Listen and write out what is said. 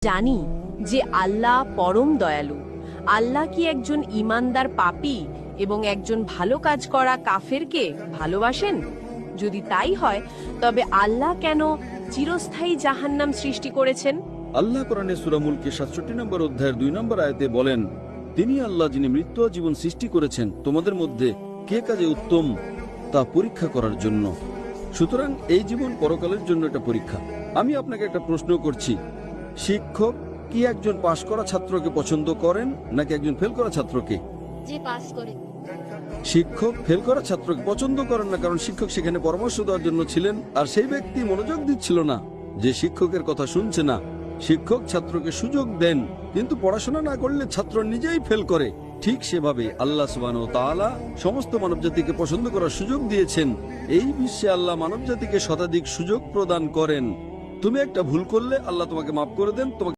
জানি যে আল্লাহ পরম দয়ালু। আল্লাহ কি একজন ঈমানদার পাপী এবং একজন ভালো কাজ করা কাফেরকে ভালোবাসেন? যদি তাই হয় তবে আল্লাহ কেন চিরস্থায়ী জাহান্নাম সৃষ্টি করেছেন? আল্লাহ কোরআনে সূরা মুলকে 67 নম্বর অধ্যায়ের 2 নম্বর আয়াতে বলেন, তিনি আল্লাহ যিনি মৃত্যু ও জীবন সৃষ্টি করেছেন তোমাদের মধ্যে কে কাজে উত্তম তা পরীক্ষা করার জন্য। সুতরাং এই জীবন পরকালের জন্য একটা পরীক্ষা। আমি আপনাকে একটা প্রশ্ন করছি, শিক্ষক কি একজন পাশ করা ছাত্রকে পছন্দ করেন নাকি একজন ফেল করা ছাত্রকে? যে পাস করে। শিক্ষক ফেল করা ছাত্রকে পছন্দ করেন না, কারণ শিক্ষক সেখানে পরামর্শ দেওয়ার জন্য ছিলেন আর সেই ব্যক্তি মনোযোগ দিচ্ছিল না, যে শিক্ষকের কথা শুনছে না। শিক্ষক ছাত্রকে সুযোগ দেন, কিন্তু পড়াশোনা না করলে ছাত্র নিজেই ফেল করে। ঠিক সেভাবে আল্লাহ সুবহানাহু ওয়া তাআলা সমস্ত মানবজাতিকে পছন্দ করার সুযোগ দিয়েছেন। এই বিশ্বে আল্লাহ মানবজাতিকে শতাধিক সুযোগ প্রদান করেন। তুমি একটা ভুল করলে আল্লাহ তোমাকে মাফ করে দেন, তোমাকে